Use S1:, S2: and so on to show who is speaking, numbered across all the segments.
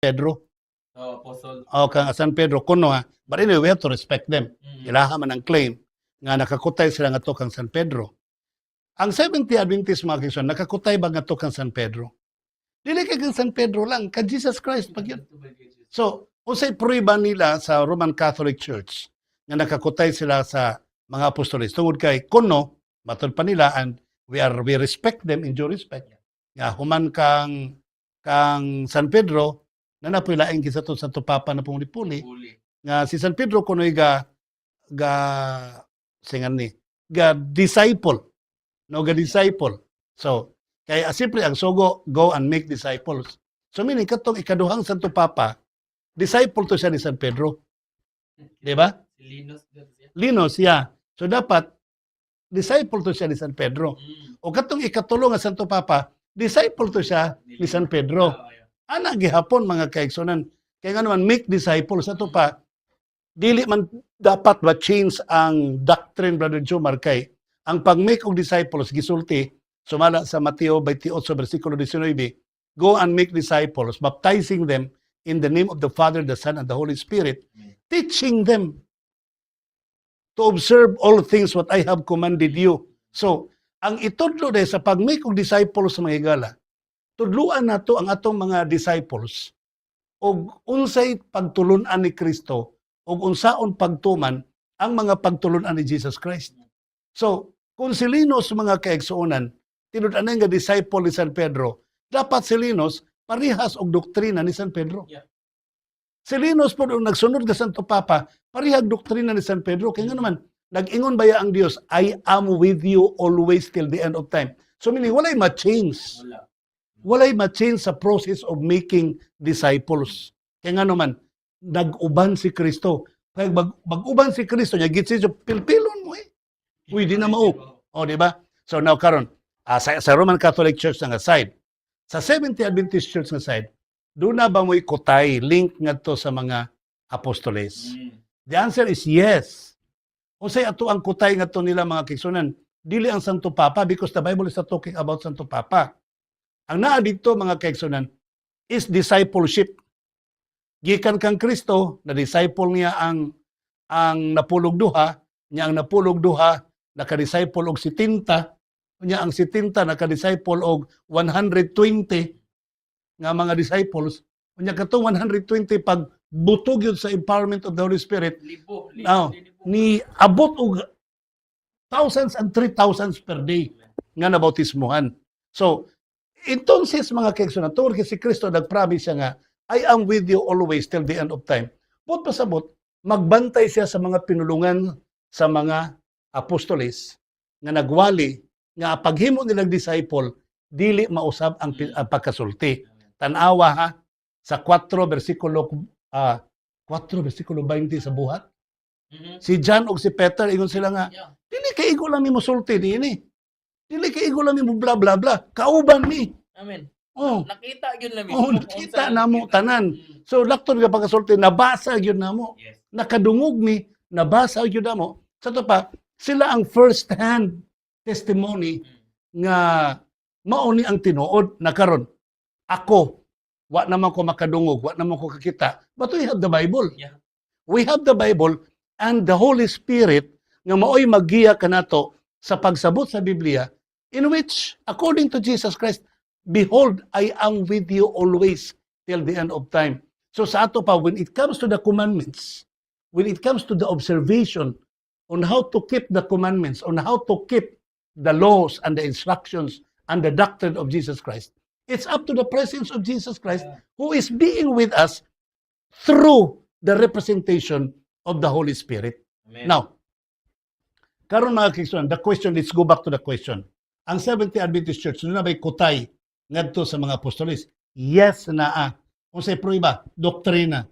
S1: Pedro.
S2: Apostle.
S1: O kang San Pedro kuno ha. But anyway, we have to respect them. Ilaha man ang claim nga nakakutay sila nga to kang San Pedro. Ang 70 Adventist mga kaibigan, nakakutay ba nga to kang San Pedro? Dili kay kang San Pedro lang, kang Jesus Christ pag yun. So, unsay prueba nila sa Roman Catholic Church nga nakakutay sila sa mga apostoles tungod kay kuno matod pa nila, and we respect them in due respect. Nga human kang San Pedro na napoy laing kisa to Santo Papa na pumuli-puli. Nga si San Pedro kuno ga singan ni ga disciple. No, ga disciple. So, kay simply ang sugo, go and make disciples. So meaning katong ikaduhang Santo Papa, disciple to siya ni San Pedro. Di ba? Linos, yeah. So dapat disciple to siya ni San Pedro. O katong ikatulo nga Santo Papa, disciple to siya ni San Pedro. Ana gihapon mga kaigsunan. Kaya nga naman make disciples ato pa. Dili man dapat ba change ang doctrine, Brother Jomar, kay ang pag-make og disciples gisulti sumala sa Mateo 28 versikulo 19, go and make disciples, baptizing them in the name of the Father, the Son, and the Holy Spirit, teaching them to observe all things what I have commanded you. So, ang itudlo dahil sa pag-make og disciples sa mga higala, tudluan nato ang atong mga disciples og unsay pagtulunan ni Kristo og unsaon pagtuman ang mga pagtulunan ni Jesus Christ. So, kung si Linos mga kaigsuonan, tinud-anay nga disciple ni San Pedro, dapat si Linos parihas og doktrina ni San Pedro.
S2: Yeah.
S1: Si Linos po nung nagsunod ka Santo Papa, parihag doktrina ni San Pedro. Kaya nga naman, nag-ingon baya ang Dios, I am with you always till the end of time. So meaning, walay ma-change. Walay ma-change sa process of making disciples. Kaya nga naman, nag-uban si Kristo. Kaya mag-uban si Kristo, niya gitsi so pilpilon mo eh. Uy, di na mao. O, di ba? So now, karon sa Roman Catholic Church nga side, sa 70 Adventist Church nga side, doon na ba mo'y kutay, link nga to sa mga apostoles? The answer is yes. O say ato ang kutay nga to nila mga kigsunan, dili ang Santo Papa because the Bible is not talking about Santo Papa. Ang naa dito mga kigsunan is discipleship. Gikan kang Kristo, na disciple niya ang napulog duha, niya ang napulog duha, naka-disciple og 70, niya ang 70 naka-disciple og 120 nga mga disciples. Niya katong 120 pag butog yun sa empowerment of the Holy Spirit. Ni abot og thousands and 3,000 per day nga nabautismuhan. So, entonces mga kaigsunan, tungod kay si Kristo nag-promise siya nga, I am with you always till the end of time. But pasabot, magbantay siya sa mga pinulungan sa mga apostoles nga nagwali nga paghimo nilang disciple dili mausab ang pagkasulti. Tanawa ha sa 4 versikulo 20 sa buhat. Si John ug si Peter ingon sila nga dili kay igo lang mo sulti dinhi. Dili kay igo lang mo bla bla bla. Kauban mi.
S2: Amen.
S1: Oh,
S2: Nakita gyud nami.
S1: oh nakita namo tanan. So lakton nga pagkasulti nabasa gyud namo.
S2: Yes.
S1: Nakadungog mi, nabasa gyud namo. Sa to pa sila ang first hand testimony nga mauni ang tinuod na karon. Ako, wa naman ko makadungog, wa naman ko kakita. But we have the Bible.
S2: Yeah.
S1: We have the Bible and the Holy Spirit nga maoy maggiya kanato sa pagsabot sa Biblia, in which, according to Jesus Christ, behold, I am with you always till the end of time. So sa ato pa, when it comes to the commandments, when it comes to the observation on how to keep the commandments, on how to keep the laws and the instructions and the doctrine of Jesus Christ, it's up to the presence of Jesus Christ who is being with us through the representation of the Holy Spirit.
S2: Amen.
S1: Now, karon mga kigsunan, the question, let's go back to the question. Ang 70 Adventist Church, na ba'y kutay ngadto sa mga apostoles? Yes na. Kung sa prueba, doktrina,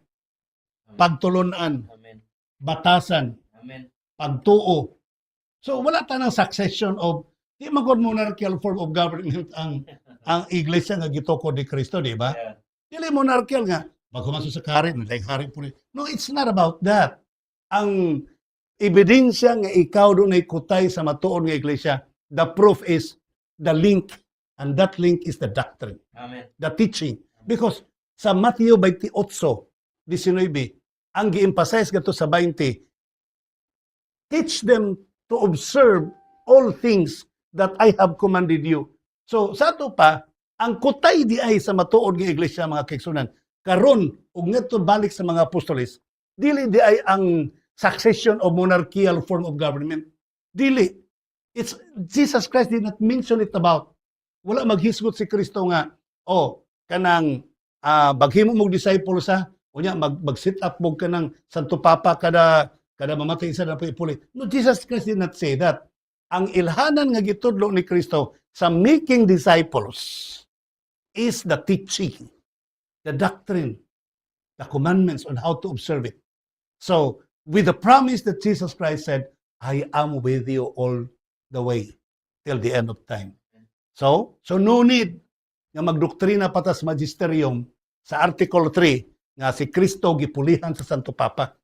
S1: pagtulunan,
S2: Amen.
S1: batasan,
S2: Amen.
S1: pagtuo. So wala tanang succession of di man gud monarchical form of government ang iglesia nga gitukod ni Kristo, di ba?
S2: Yeah.
S1: Dili monarchical nga maghumaso sa kari, like hari po. No, it's not about that. Ang ebidensya nga ikaw doon ay kutay sa matuon nga iglesia, the proof is the link, and that link is the doctrine,
S2: Amen.
S1: the teaching. Because sa Matthew 28:19, ang gi-emphasize gato sa 20, teach them to observe all things that I have commanded you. So, sa ato pa, ang kutay di ay sa matuod nga iglesia mga kaigsunan. Karon, ug ngadto balik sa mga apostoles, dili di ay ang succession of monarchical form of government. Dili. It's Jesus Christ did not mention it about. Wala maghisgot si Kristo nga, kanang baghimo mong disciple sa, unya mag-sit up mo kanang Santo Papa kada mamatay isa na po ipuli. No, Jesus Christ did not say that. Ang ilhanan nga gitudlo ni Kristo sa making disciples is the teaching, the doctrine, the commandments on how to observe it. So, with the promise that Jesus Christ said, I am with you all the way till the end of time. So no need nga magdoktrina patas magisterium sa Article 3 nga si Kristo gipulihan sa Santo Papa.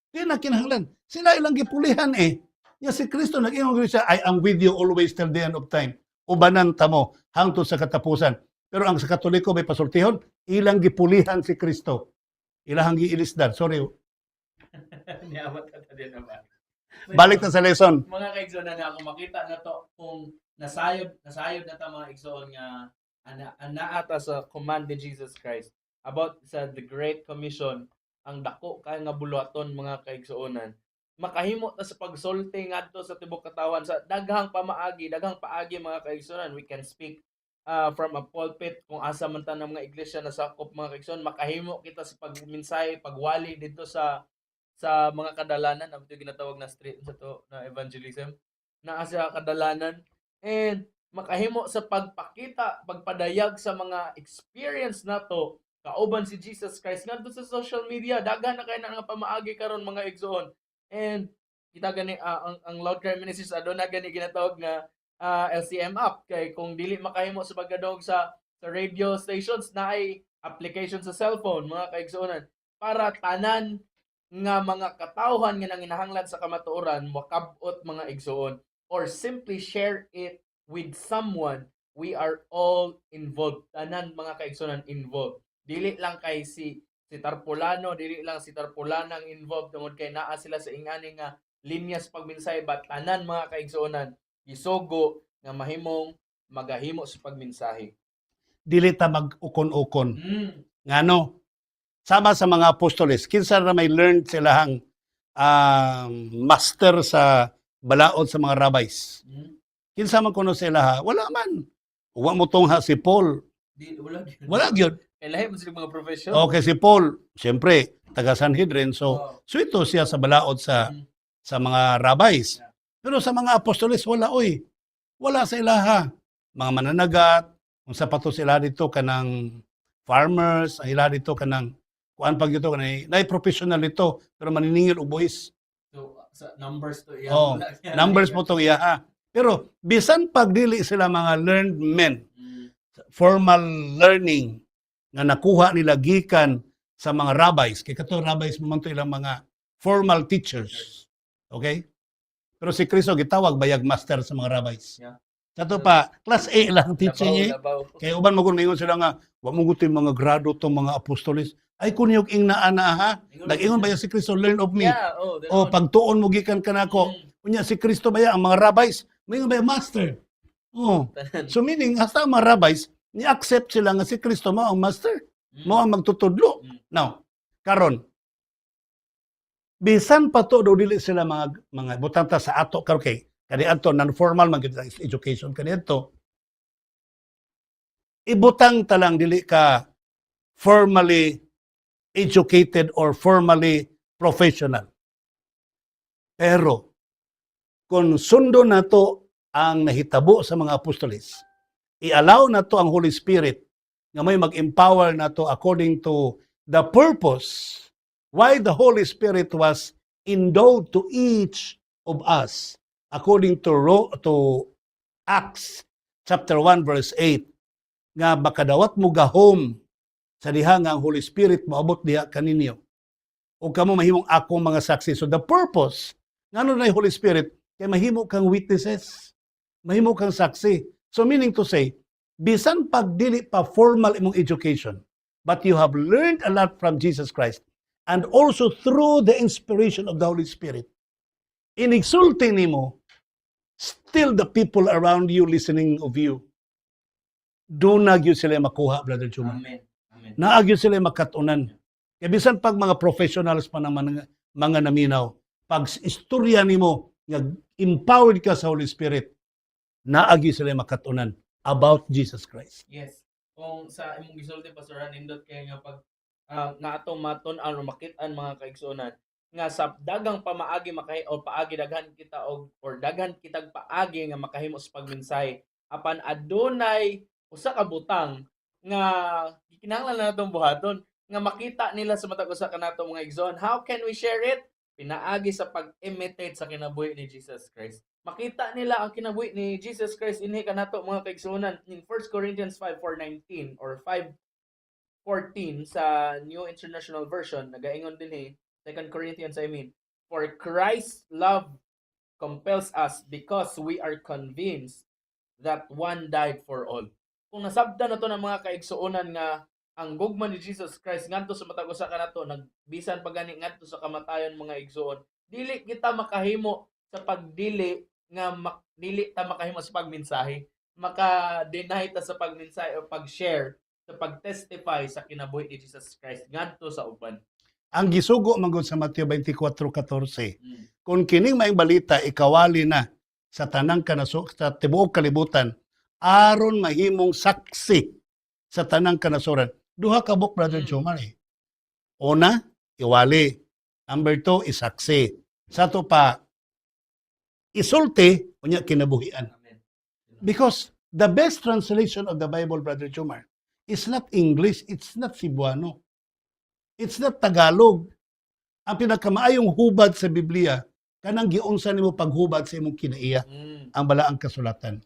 S1: Di na kinahanglan. Sila ilang gipulihan nga si Kristo nag-ingon siya, I am with you always till the end of time. Ubanan tamo hangtod sa katapusan. Pero ang sa Katoliko may pasultihon, ilang gipulihan si Kristo. Ilang giilisdan. Sorry.
S2: Niyamat ka din naman.
S1: Balik na sa lesson.
S2: Mga kaigsoon na ako makita na to kung nasayod na ta mga igsoon nga anaata sa command ni Jesus Christ about sa the Great Commission, ang dako kay nga buluhaton mga kaigsuonan. Makahimo ta sa pagsulti ngadto sa tibok katawan sa daghang paagi mga kaigsuonan. We can speak from a pulpit kung asa man ta ng mga iglesia na sakop mga kaigsuonan. Makahimo kita sa pagminsay, pagwali dito sa mga kadalanan, ang ginatawag na street sa to na evangelism, na sa kadalanan, and makahimo sa pagpakita, pagpadayag sa mga experience nato kauban si Jesus Christ ngadto sa social media. Daghan na kay na nga pamaagi karon mga igsoon. And kita gani ang Loud Cry Ministries aduna gani ginatawag nga LCM app, kay kung dili makahimo sa paggadog sa radio stations na ay application sa cellphone mga kaigsuonan para tanan nga mga katawhan nga nanginahanglan sa kamatuoran makabot mga igsoon, or simply share it with someone. We are all involved. Tanan mga kaigsoon involved. Dili lang kay si Tarpulano, dili lang si Tarpulanang involved tungod kay naa sila sa ingani nga linyas pagminsay, but tanan mga kaigsuonan gisogo nga mahimong magahimo sa pagmensahe.
S1: Dili ta mag-ukon-ukon. Ngano? Sama sa mga apostoles, kinsa na may learned silahang master sa balaod sa mga rabbis. Kinsa man kuno sila wala man. Wa mo tungha si Paul. Wala gyud.
S2: Lahi mo sila mga profession.
S1: Okay, si Paul, siyempre, taga Sanhedrin, so ito siya sa balaod sa mga rabbis. Pero sa mga apostoles, wala Wala sa ilaha. Mga mananagat, kung sapato sila dito kanang farmers, sila dito kanang kuan pag ito na professional ito pero maniningil og buhis.
S2: So sa numbers to iya.
S1: Numbers mo to iya. Pero bisan pag dili sila mga learned men, formal learning nga nakuha nila gikan sa mga rabbis, kay kato rabbis mo man to ilang mga formal teachers. Okay? Pero si Kristo gitawag bayag master sa mga rabbis.
S2: Yeah.
S1: Kato pa, class A lang teaching Kaya uban magun ingon sila nga, wa mo gutin mga grado tong mga apostoles. Ay kunyog ing naa ha. Nag-ingon ba si Kristo, learn of me.
S2: Yeah,
S1: pagtuon mo gikan kanako. Unya si Kristo ba ang mga rabbis, may ba master. So meaning hasta ang mga rabbis ni-accept sila nga si Kristo mo ang master. Mo ang magtutudlo. Now, karon bisan pa to dili sila mga butanta sa ato kay kaniadto non-formal man education kaniadto. Ibutang talang dili ka formally educated or formally professional. Pero kung sundo nato ang nahitabo sa mga apostoles, i-allow nato ang Holy Spirit nga may mag-empower nato according to the purpose why the Holy Spirit was endowed to each of us according to Acts chapter 1 verse 8 nga bakadawat mo gahom sa diha nga ang Holy Spirit moabot diha kaninyo o kamo mahimong akong mga saksi. So the purpose ngano na Holy Spirit kay mahimo kang witnesses, mahimo kang saksi. So meaning to say, bisan pag dili pa formal imong education, but you have learned a lot from Jesus Christ and also through the inspiration of the Holy Spirit. Inigsulti nimo, still the people around you listening of you, do na gyud sila makuha, Brother Chuma.
S2: Amen. Amen.
S1: Naagyo sila makatunan. Kaya bisan pag mga professionals pa ng mga naminaw, pag istorya nimo nga empowered ka sa Holy Spirit, naagyo sila makatunan about Jesus Christ.
S2: Yes. Kung sa imong gisulti Pastor nindot kay nga pag naatong maton-an o makit-an mga kaigsuonan nga sa dagang pamaagi o paagi daghan kita or daghan kitag paagi nga makahimo sa pagmensahe apan adunay usa ka butang nga kinahanglan natong buhaton nga makita nila sa matag usa kanatong mga igsoon. How can we share it? Pinaagi sa pag-imitate sa kinabuhi ni Jesus Christ. Makita nila ang kinabuhi ni Jesus Christ inhi kanato mga kaigsuonan in 1 Corinthians 5:4-19 or 5:14 sa New International Version nagaingon din 2 Corinthians for Christ's love compels us because we are convinced that one died for all. Kung nasabdan na to ng mga kaigsuonan nga ang gugma ni Jesus Christ ngadto sa matag usa kanato nagbisan pa gani ngadto sa kamatayon mga igsuon, dili kita makahimo sa pagdili nga dili ta makahimo sa pagmensahe, maka-deny ta sa pagmensahe o pag-share sa pag-testify sa kinabuhi ni Jesus Christ ngadto sa uban.
S1: Ang gisugo manggod sa Mateo 24:14, kung kining maayong balita ikawali na sa tanang sa tibuok kalibutan aron mahimong saksi sa tanang kanasuran. Duha ka book, Brother Jomar. Una, iwali. Number 2, isaksi. Sa to pa, isulti, unya kinabuhian.
S2: Amen.
S1: Because the best translation of the Bible, Brother Jomar, is not English, it's not Cebuano. It's not Tagalog. Ang pinakamaayong hubad sa Biblia, kanang giunsa nimo paghubad sa imong kinaiya, ang balaang kasulatan.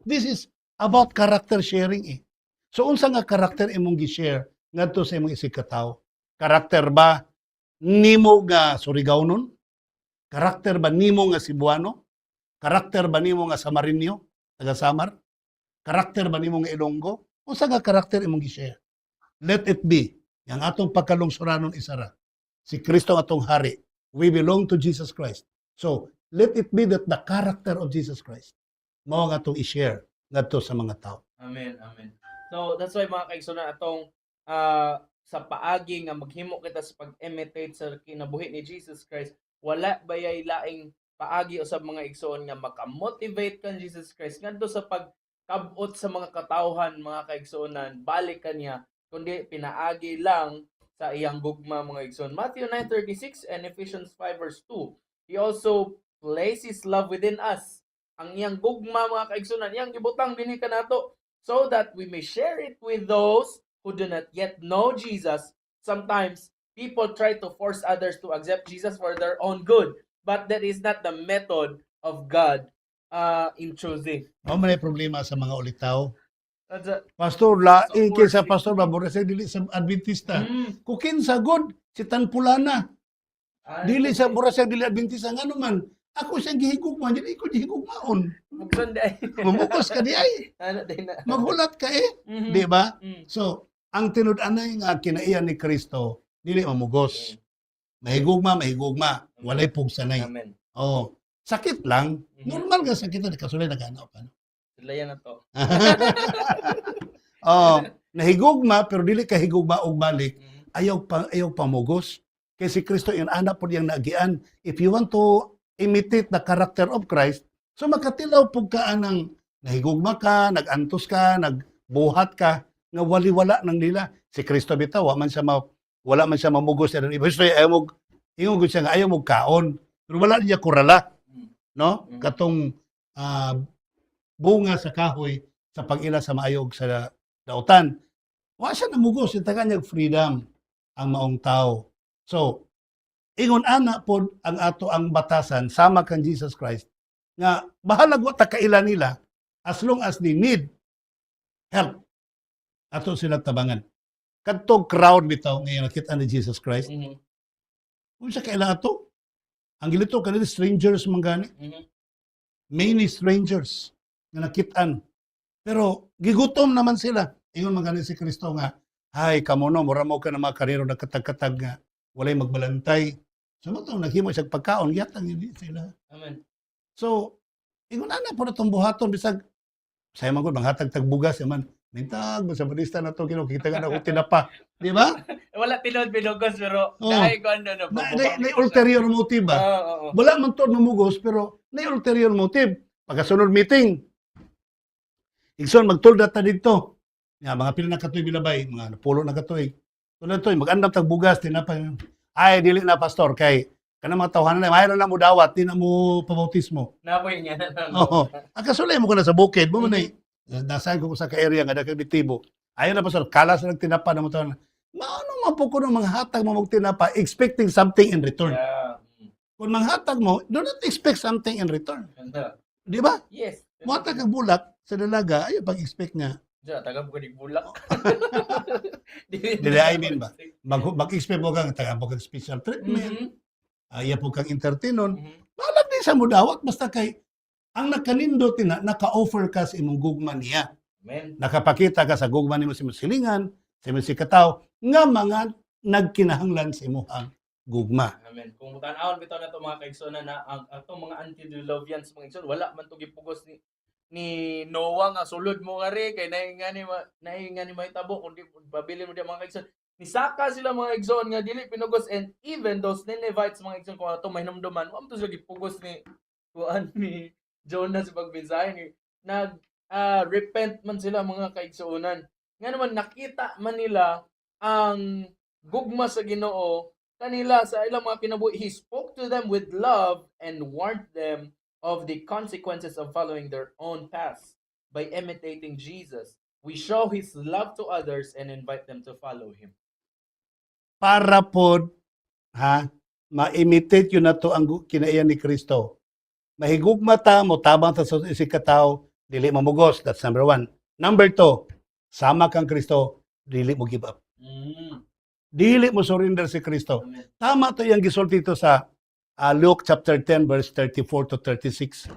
S1: This is about character sharing . So unsa nga karakter imong gi-share ngadto sa imong isikataw? Karakter ba nimo nga Surigao-non? Karakter ba nimo nga Cebuano? Karakter ba nimo nga Samarinyo, taga Samar? Karakter ba nimo nga Ilonggo? Unsa nga karakter imong gi-share? Let it be yang atong pagkalungsuranon isara. Si Kristo ang atong hari. We belong to Jesus Christ. So, let it be that the character of Jesus Christ mao nga atong i-share ngadto sa mga tao.
S2: Amen, amen. So that's why mga kaigsuonan atong sa paagi nga maghimo kita sa pag-imitate sa kinabuhi ni Jesus Christ, wala bayay laing paagi usab mga igsoon nga maka-motivate kan Jesus Christ ngadto sa pagkabot sa mga katawhan mga kaigsuonan, balik kaniya kundi pinaagi lang sa iyang gugma mga igsoon. Matthew 9:36 and Ephesians 5:2. He also places love within us. Ang iyang gugma mga kaigsuonan, iyang gibutang dinhi kanato so that we may share it with those who do not yet know Jesus. Sometimes people try to force others to accept Jesus for their own good, but that is not the method of God in choosing.
S1: Mao man ay problema sa mga ulitaw.
S2: That's a,
S1: Pastor, laing kaysa pastor babura sa dili sa Adventista. Kukin sa God, si Tanpulana. Dili sa bura sa dili Adventista ngano man. Ako siyang gihigugma, dili ko gihigugmaon.
S2: buksan di ay.
S1: Mamukos ka di ay.
S2: Ano din na.
S1: Maghulat ka di ba? So, ang tinud-anay nga kinaiyan ni Kristo, dili mamugos. Mahigugma, walay pugsanay.
S2: Amen.
S1: Oh, sakit lang. Normal nga sakit na kasulay nagana pa.
S2: Sila yan na to.
S1: Oh, nahigugma pero dili ka higugma og balik. Ayaw pamugos. Kay si Kristo yung anak po niyang nagian. If you want to imitate the character of Christ, so makatilaw po ka anang nahigugma ka, nagantos ka, nagbuhat ka, nga wali-wala ng nila. Si Kristo bitaw, wala man siya mamugos. Ibig ayaw siya nga ayaw mo kaon. Pero wala niya kurala. No? Katong bunga sa kahoy sa pag-ila sa maayog sa dautan. Wa siya namugos. Yung taga niya freedom ang maong tao. So, ingon ana po ang batasan sama kan Jesus Christ nga bahalag wa ta kaila nila as long as they need help ato sila tabangan. Kadtong crowd bitaw ngayon nakita ni Jesus Christ. Kung siya kaila ato, ang gilito kanila strangers man gani. Many strangers nga nakitaan. Pero gigutom naman sila. Ingon man gani si Kristo nga Ay, kamo no, mura mo ka na mga karero nagkatag-katag nga, walay magbalantay. So, mo naghimo siya pagkaon, yatang hindi sila.
S2: Amen.
S1: So, ingon ana po na itong buhaton, bisag, saya man ko, manghatag tagbugas, yaman, mintag, sa barista na to, kinukita ka na ko tinapa. Di ba?
S2: Wala tinod pinugos pero
S1: Oo.
S2: dahil ko ano no.
S1: Na ulterior motive ba?
S2: Oo.
S1: Wala man to namugos, pero na ulterior motive. Pagkasunod meeting, igsoon, magtulda ta dito. Nga, mga pila na katuig bilabay, mga pulo na katuig. Tulad to, mag-andam tagbugas, tinapa. Ay, dili na, pastor, kay kanang mga tawhanan na, mayroon na mo dawat, di na mo pabautismo.
S2: Napoy niya na.
S1: Oo. Ang kasulay mo ko na sa bukid, mo man ay, nasahan ko sa ka-area nga, nakabitibo. Ayaw na, pastor, kalas na tinapa na mo tawhan. Maano man po ko ng mga hatag mo magtinapa, expecting something in return.
S2: Yeah.
S1: Kung manghatag mo, do not expect something in return.
S2: Ganda.
S1: Di ba?
S2: Yes.
S1: Muhatag ang bulak sa dalaga, ayaw pag-expect nga.
S2: Diyan, tagam ko ni bulak.
S1: Dili, I mean ba? Mag-expect mo kang tagam po kang special treatment, ayaw po kang entertainon. Balag din sa mudawat, basta kay, ang nakanindot na, naka-offer ka sa imong gugma niya.
S2: Amen.
S1: Nakapakita ka sa gugma nimo sa imong silingan, sa imong sikataw, nga mga nagkinahanglan sa imong gugma.
S2: Amen. Kung mutan-awon bitaw na to mga kaigsoon na ang atong mga antediluvians mga kaigsoon wala man to gipugos ni Noah nga sulod mo nga ri kay nainga ni mahitabo kundi pabili mo di mga kaigsoon. Nisaka sila mga kaigsoon nga dili pinugos and even those Ninevites mga kaigsoon kung ato mahinumduman wa man to sila gipugos ni Jonah sa pagbinsahe ni repent man sila mga kaigsoonan. Nga naman nakita man nila ang gugma sa Ginoo kanila sa ilang mga kinabuhi. He spoke to them with love and warned them of the consequences of following their own paths. By imitating Jesus, we show His love to others and invite them to follow Him.
S1: Para po, ma-imitate yun na to ang kinaiyan ni Kristo. Mahigugma ta, mo tabang ta sa isikataw, dili mamugos. That's number 1. Number 2, sama kang Kristo, dili mo give up. Dili mo surrender si Kristo.
S2: Amen.
S1: Tama to yung gisulti ito sa Luke chapter 10 verse 34 to 36.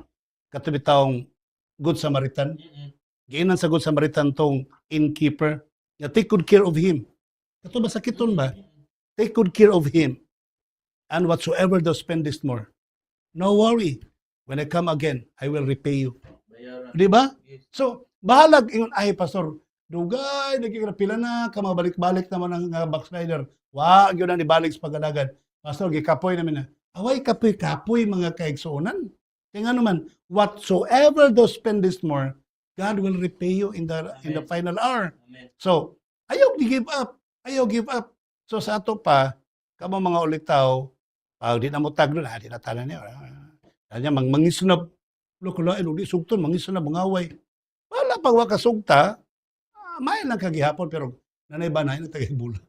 S1: Katubi taong Good Samaritan. Giinan sa Good Samaritan tong innkeeper. Na take good care of him. Kato ba sakiton ba? Take good care of him. And whatsoever thou spendest more, no worry. When I come again, I will repay you.
S2: Bayaran.
S1: Di ba?
S2: Yes.
S1: So, bahalag ingon ay pastor, dugay nagkikapila na ka mabalik-balik naman ang backslider. Wa gyud na nibalik sa pagadagan. Pastor gikapoy namin na. Away kapoy mga kaigsuonan. Kaya nga naman, whatsoever thou spendest more, God will repay you in the final hour.
S2: Amen.
S1: So, ayaw give up. Ayaw give up. So sa ato pa, kamo mga ulitaw, pag di na mo taglo na, di na tanan niya. Kanya mangisunab. Lokulain, di sugton, mangisunab, mangaway. Wala pag wakasugta, may lang kagihapon, pero nanay ba na, natagay bulak.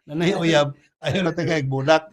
S1: Nanay uyab, ayaw natagay bulak.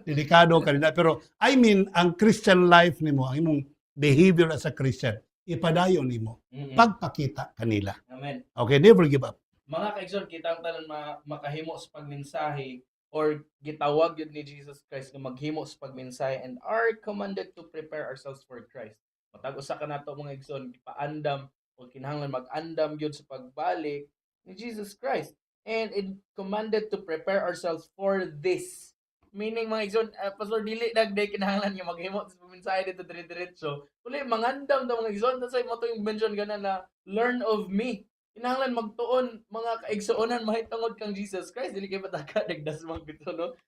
S1: Delikado kanina. Pero, I mean, ang Christian life nimo, ang imong behavior as a Christian, ipadayon nimo. Pagpakita kanila.
S2: Amen.
S1: Okay, never give up.
S2: Mga kaigsoon, kita ang tanan makahimo sa pagmensahe or gitawag yun ni Jesus Christ na maghimo sa pagmensahe and are commanded to prepare ourselves for Christ. Matag usa ka nato mga igsoon, paandam o kinahanglan mag-andam yun sa pagbalik ni Jesus Christ. And it commanded to prepare ourselves for this. Meaning mga igsoon, Pastor dili dagday kinahanglan nga maghimo sa pagmensahe dito dire-diretso. Kuli mangandam daw mga igsoon, tasay mo to yung mention gana na learn of me. Kinahanglan magtuon mga kaigsuonan mahitungod kang Jesus Christ dili kay pataka nagdas mga bito no.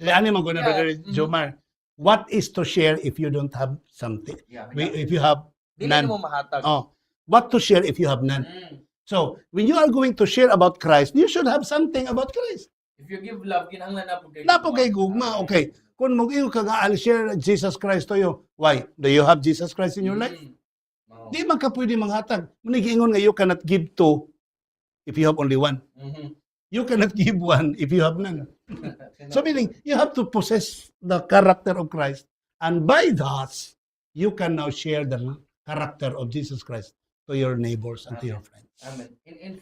S1: Ani man ko na, Brother
S2: mhm.
S1: Jomar, what is to share if you don't have something? If you have
S2: Dili
S1: none.
S2: mo mahatag.
S1: What to share if you have none? So, when you are going to share about Christ, you should have something about Christ.
S2: If you give love kinahanglan na pud kay
S1: Napo kay gugma, okay. Kung mag-iyo ka nga, I'll share Jesus Christ to you. Why? Do you have Jesus Christ in your life? Di man ka pwede manghatag. Manigingon nga you cannot give two if you have only one. You cannot give one if you have none. So meaning, you have to possess the character of Christ. And by that, you can now share the character of Jesus Christ to your neighbors and to your friends.
S2: Amen. In 1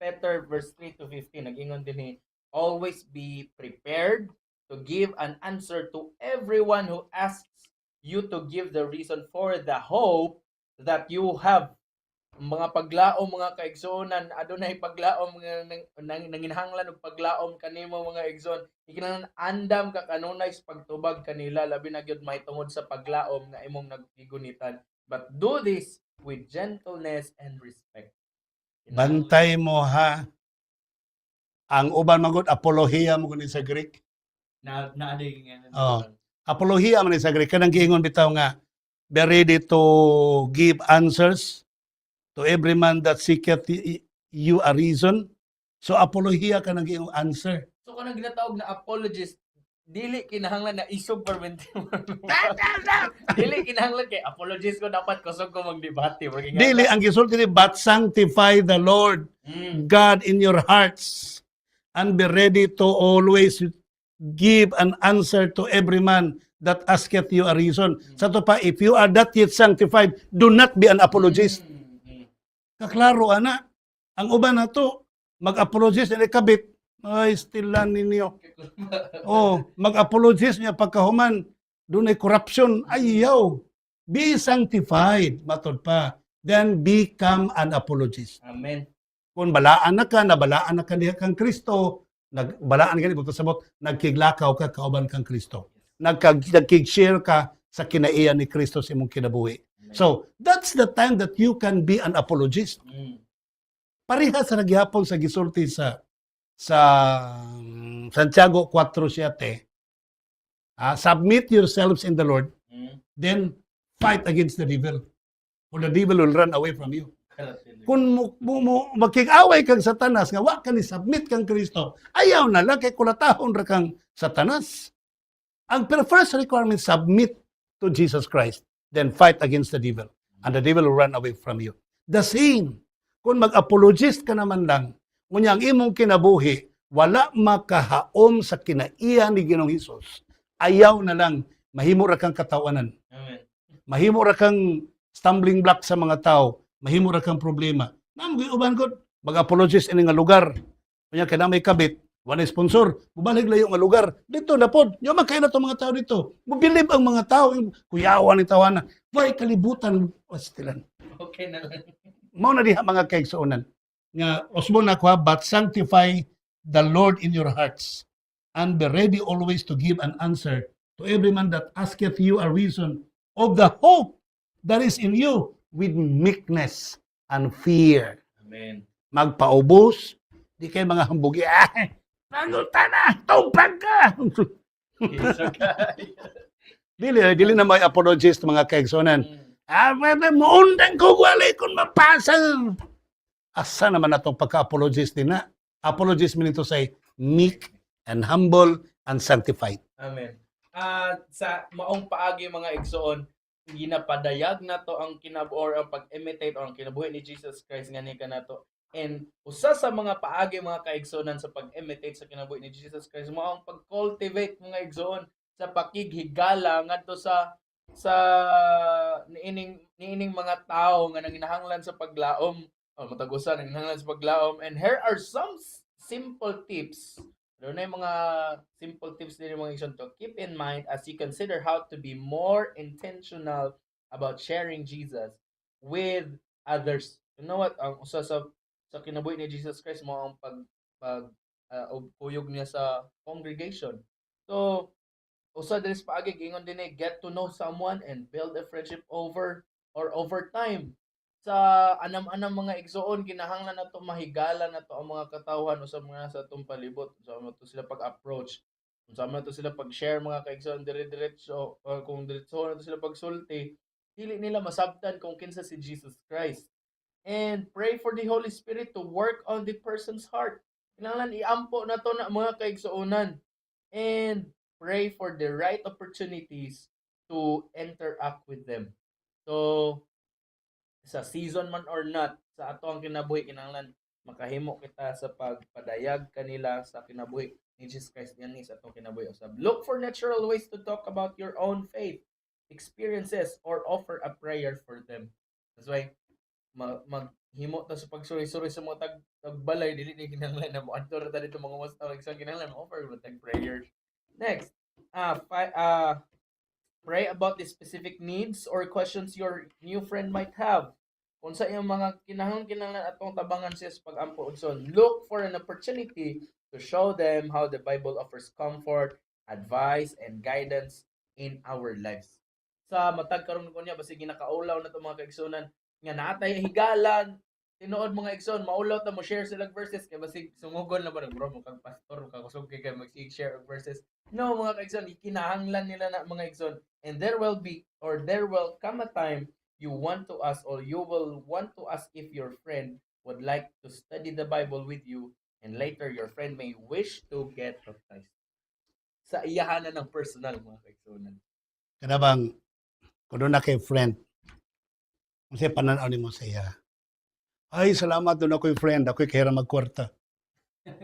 S2: Peter verse 3 to 15, nag-ingon din ni, always be prepared to give an answer to everyone who asks you to give the reason for the hope that you have ang mga paglaom mga kaigsuonan adunay paglaom nga nanginahanglan og paglaom kanimo mga igsoon ikinahanglan andam ka kanunay sa pagtubag kanila labi na gyud may tungod sa paglaom nga imong nagigunitan but do this with gentleness and respect.
S1: Bantay mo ha. Ang uban magud apologia mo kunin sa Greek.
S2: Na aday nga
S1: Oh. Apologia man ni sa Greek kanang giingon bitaw nga be ready to give answers to every man that seeketh you a reason. So apologia ka nang giingon answer.
S2: So kanang ginatawag na apologist dili kinahanglan na isog permanente. Dili kinahanglan kay apologist ko dapat kusog ko magdebate.
S1: Dili ang gisulti ni but sanctify the Lord God in your hearts and be ready to always give an answer to every man that asketh you a reason. Sa to pa, if you are not yet sanctified, do not be an apologist. Kaklaro, ana. Ang uban na to, mag-apologist na kabit. Ay, stilan ninyo. Oh, mag-apologist niya pagkahuman. Doon ay corruption. Ayaw. Be sanctified. Matod pa. Then become an apologist.
S2: Amen.
S1: Kung balaan na ka diha kang Kristo, balaan ka, buto sabot, nagkiglakaw ka, kauban kang Kristo. Nagkig-share ka sa kinaiyan ni Kristo sa imong kinabuhi. So, that's the time that you can be an apologist. Parehas sa naghihapon sa gisulti sa Santiago 4:7. Submit yourselves in the Lord, then fight against the devil. For the devil will run away from you. Kung magkig-away kang Satanas, nga wa ka ni submit kang Kristo, ayaw na lang kay kulatahon ra kang Satanas. Ang first requirement, submit to Jesus Christ, then fight against the devil, and the devil will run away from you. The same, kung mag-apologist ka naman lang, ngunit ang imong kinabuhi, wala makahaom sa kinaiyan ni Ginoong Hesus. Ayaw na lang, mahimo ra kang katawanan.
S2: Amen.
S1: Mahimo ra kang stumbling block sa mga tao. Mahimo ra kang problema. Namoy uban ko mag-apologize ini nga lugar. Kunya kay na may kabit, wala sponsor, mubalig layo nga lugar. Dito na pod. Yo man kay na to mga tao dito. Mobilib ang mga tao, kuyawan ni tawana. Why kalibutan pastilan.
S2: Okay na lang.
S1: Mao na diha mga kaigsuonan. Nga osmo na ko but sanctify the Lord in your hearts and be ready always to give an answer to every man that asketh you a reason of the hope that is in you with meekness and fear.
S2: Amen.
S1: Magpaubos, di kay mga hambugi, nagutan na, tumpag ka! Dili na may apologist mga kaigsonan. Muundang ko wali kung mapasa. Asa naman na itong pagka-apologist din na? Apologist meaning to say meek and humble and sanctified.
S2: Amen. Sa maong paagi mga igsoon, ginapadayag na to ang or ang pag-imitate or ang kinabuhi ni Jesus Christ nga ni kanato. And usa sa mga paagi mga kaigsoonan sa pag-imitate sa kinabuhi ni Jesus Christ mao ang pag-cultivate mga igsoon sa pakighigala ngadto sa niining mga tao nga nanginahanglan sa paglaom. Matagusan nanginahanglan sa paglaom. And here are some simple tips. Doon na yung mga simple tips din yung mga igsoon to keep in mind as you consider how to be more intentional about sharing Jesus with others. You know what? Ang usa sa kinabuhi ni Jesus Christ mo ang puyog niya sa congregation. So, usa din sa paagi gingon din get to know someone and build a friendship over time. Sa anam-anam mga igsoon kinahanglan nato mahigala nato ang mga katawhan o sa mga sa atong palibot so to sila pag-approach unsa man to sila pag-share mga kaigsoon dire-diretso o kung diretso na to sila pagsulti dili nila masabtan kung kinsa si Jesus Christ. And pray for the Holy Spirit to work on the person's heart. Kinahanglan iampo nato na mga kaigsuonan and pray for the right opportunities to interact with them. So sa season man or not sa ato ang kinabuhi kinahanglan makahimo kita sa pagpadayag kanila sa kinabuhi ni Jesus Christ ni sa atong kinabuhi usab. Look for natural ways to talk about your own faith experiences or offer a prayer for them. That's why maghimo ta sa pagsuri-suri sa mga tagbalay dili ni kinahanglan na mo adto ra ta dito mga mas tawag sa kinahanglan offer mo tag prayers. Next, pray about the specific needs or questions your new friend might have. kung sa iyong mga kinahanglan atong tabangan sis pag-ampo igsoon, look for an opportunity to show them how the Bible offers comfort, advice, and guidance in our lives. Sa matag karon ko niya basig ginakaulaw na to mga kaigsunan nga natay higalan tinuod mga igsoon maulaw ta mo share sila verses kay basig sungugon na ba bro mo kang pastor ka kusog kay mag-share og verses. No mga kaigsoon ikinahanglan nila na mga igsoon, and there will come a time you want to ask or you will want to ask if your friend would like to study the Bible with you, and later your friend may wish to get baptized. Sa iyahanan ng personal mga kaigsunan.
S1: Kada bang, kung doon na kay friend, kung siya pananaw ni mo sa iya, ay, salamat doon ako'y friend, ako'y kaya magkwarta.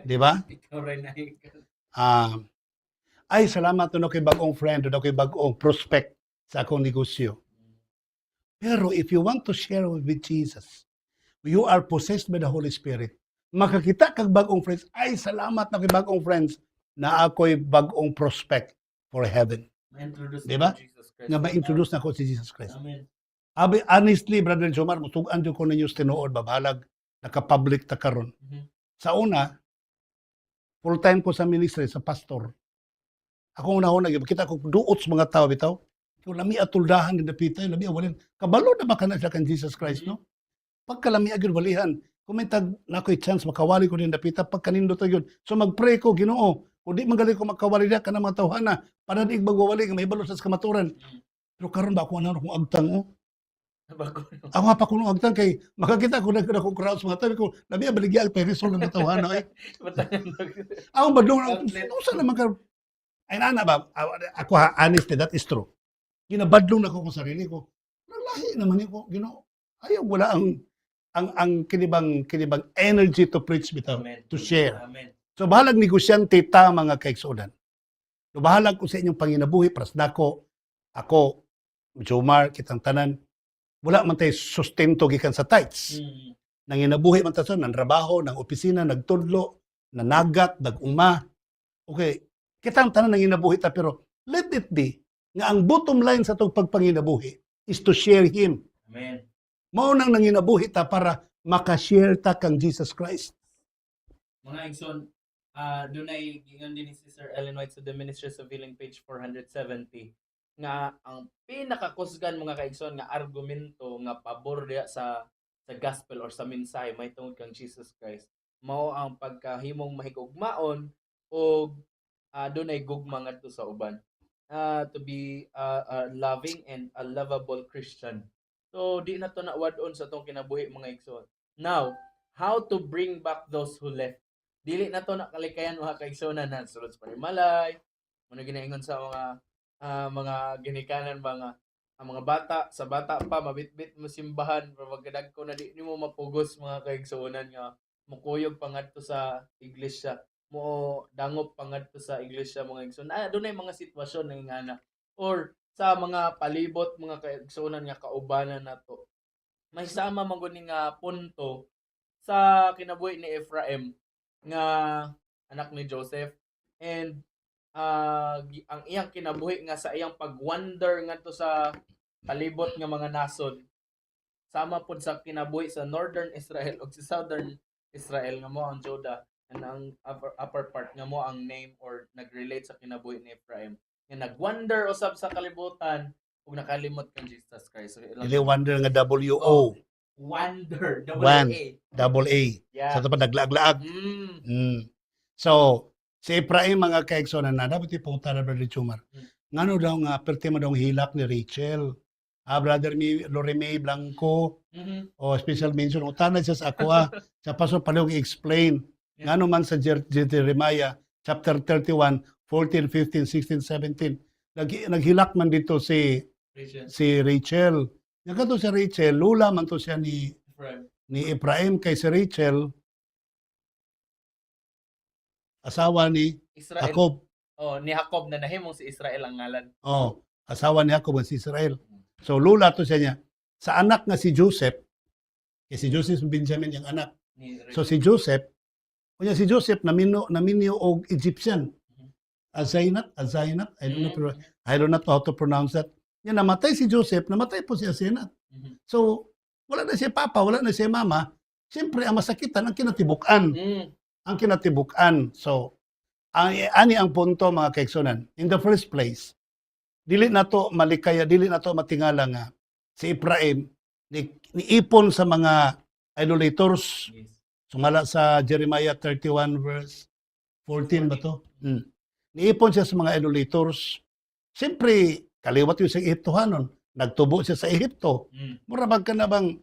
S1: Di ba?
S2: Ikaw rin na
S1: Ay, salamat doon ako'y bagong friend, doon ako'y bagong prospect sa akong negosyo. Pero if you want to share with Jesus, you are possessed by the Holy Spirit, makakita kag bagong friends, ay, salamat na ako'y bagong friends, na ako'y bagong prospect for heaven.
S2: Ma-introduce
S1: Diba?
S2: na si Jesus Christ.
S1: Nga ma-introduce na ako si Jesus Christ.
S2: Amen.
S1: Abi, honestly, Brother Jomar, mutugan ko ninyo sa tinuod, babalag, naka-public ta karon.
S2: Mhm.
S1: Sa una, full-time ko sa ministry, sa pastor. Ako una-una, kita ko duot sa mga tao, bitaw. Yung lami atuldahan ni Dapita, lami awalin. Kabalo na ba ka na siya kan Jesus Christ, no? Pagkalami agad walihan, kumitag na ko'y chance, makawali ko ni Dapita, pagkanindo to yun. So mag-pray ko, Ginoo. Kung di magaling ko makawali niya, ka na mga tawhana, para di magwawali, may balo sa kamaturan. Pero karon ba ako kung agtang, oh?
S2: Bago.
S1: Ako nga pa kung agtang kay makakita ko na kung crowds mga tabi ko labi baligya pa resol ng tawhan ay ako badlong ako sa naman ka ay nana ba ako ha, honestly that is true ginabadlong na ko kung sarili ko naglahi naman ko ayaw wala ang kinibang energy to preach bitaw
S2: Amen.
S1: to share
S2: Amen.
S1: so bahalag negosyante ta mga kaigsunan so bahalag ko sa inyong panginabuhi pras nako ako Jomar kitang tanan wala man tayo sustento gikan sa tithes. Nanginabuhi man tayo, nang trabaho, nang opisina, nagtudlo, nanagat, naguma. Okay, kitang tanan nanginabuhi ta, pero let it be nga ang bottom line sa itong pagpanginabuhi is to share Him.
S2: Amen.
S1: Mao nang nanginabuhi ta para makashare ta kang Jesus Christ.
S2: Mga igsoon, dunay gingon din ni Sister Ellen White sa The Ministries of Healing page 470 nga ang pinakakusgan mga kaigsoon nga argumento nga pabor diya sa gospel or sa mensahe may tungod kang Jesus Christ mao ang pagkahimong mahigugmaon o dunay gugma ngadto sa uban, to be a loving and a lovable Christian. So di na to nawadon sa tong kinabuhi mga igsoon. Now, how to bring back those who left? Dili na to nakalikayan mga kaigsoon na sulod sa panimalay, muna ginaingon sa mga ginikanan mga ang mga bata sa bata pa mabitbit mo simbahan pero magkadag ko na di nimo mapugos mga kaigsuonan nga mukuyog pangadto sa iglesia mo dangop pangadto sa iglesia mga igsoon dunay mga sitwasyon na ingana or sa mga palibot mga kaigsuonan nga kaubanan nato may sama man gud nga punto sa kinabuhi ni Ephraim nga anak ni Joseph, and ang iyang kinabuhi nga sa iyang pagwander ngadto sa palibot nga mga nasod sama pod sa kinabuhi sa northern Israel ug sa southern Israel nga mo ang Judah, and ang upper part nga mo ang name or nagrelate sa kinabuhi ni Ephraim nga nagwander usab sa kalibutan ug nakalimot kang Jesus Christ. So,
S1: Dili wonder nga W-O.
S2: Wonder,
S1: Double A.
S2: Yeah.
S1: Sa tapad naglaag-laag. So, si Ephraim mga kaigsonan na dapat ipunta Brother Jomar. Ngano daw nga pertima daw hilak ni Rachel. Brother Lorime Blanco o special mention utana siya sa ako sa paso palihog i-explain. Ngano man sa Jeremiah chapter 31 14 15 16 17 naghilak man dito si Rachel. Nagato si Rachel, lula man to siya ni Ephraim kay si Rachel asawa ni
S2: Israel.
S1: Jacob.
S2: Ni Jacob na nahimong si Israel ang ngalan.
S1: Asawa ni Jacob si Israel. So lula to siya niya. Sa anak nga si Joseph, si Joseph Benjamin yung anak. So si Joseph naminyo og Egyptian. Azainat, I don't know how to pronounce that. Yan namatay si Joseph, namatay po si Asenat. So wala na siya papa, wala na siya mama, siyempre ang masakitan ang kinatibukan. Ang kinatibukan. So, ani ang punto mga kaigsunan. In the first place, dili na to malikaya, dili na to matingala nga si Ephraim niipon sa mga idolators.
S2: Yes.
S1: Sumala sa Jeremiah 31 verse 14 ba to? Niipon siya sa mga idolators. Siyempre, kaliwat yung sa Ehiptohanon. Nagtubo siya sa Ehipto. Murabag ka na bang,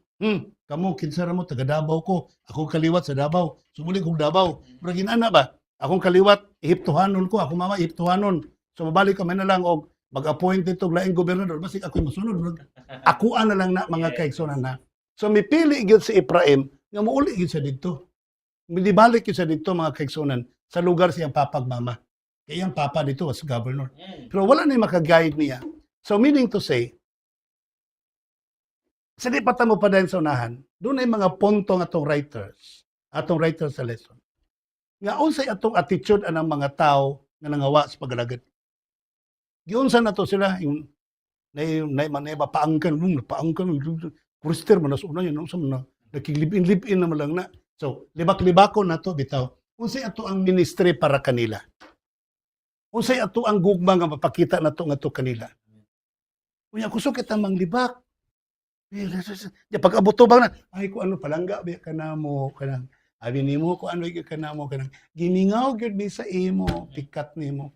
S1: kamo, kinsara mo, taga Davao ko. Ako kaliwat sa Davao. Sumuli kong Davao. Muragin ana ba? Akong kaliwat, Ehiptohanon ko. Ako mama, Ehiptohanon. So, mabalik kami na lang og mag-appoint nito laing gobernador. Basig ako'y masunod. Ako na lang na mga kaigsunan na. So, mipili gyud si Ephraim nga muuli gyud siya dito. Milibalik gyud siya dito mga kaigsunan sa lugar siyang papag mama. Kaya ang papa dito was governor. Pero wala na makaguide niya. So, meaning to say, sa di pata mo pa dahil sa unahan, doon ay mga punto ng atong writers sa lesson. Nga unsay atong attitude anang mga tao nga nangawa sa pagalagad. Giunsa na to sila, yung paangkan, kurister man, nasa una yun, nakilipin-lipin naman lang na. So, libak-libako na to, bitaw. Unsay ato ang ministry para kanila. Unsay ato ang gugma nga mapakita na to nga to kanila. Unya, kusok kita mang libak. Pag abutobang na, ay ko ano palangga, ka na mo, kanang, abi ni mo, ko ano ka na mo, kanang, gimingaw, gyud mi sa imo, pikat ni mo.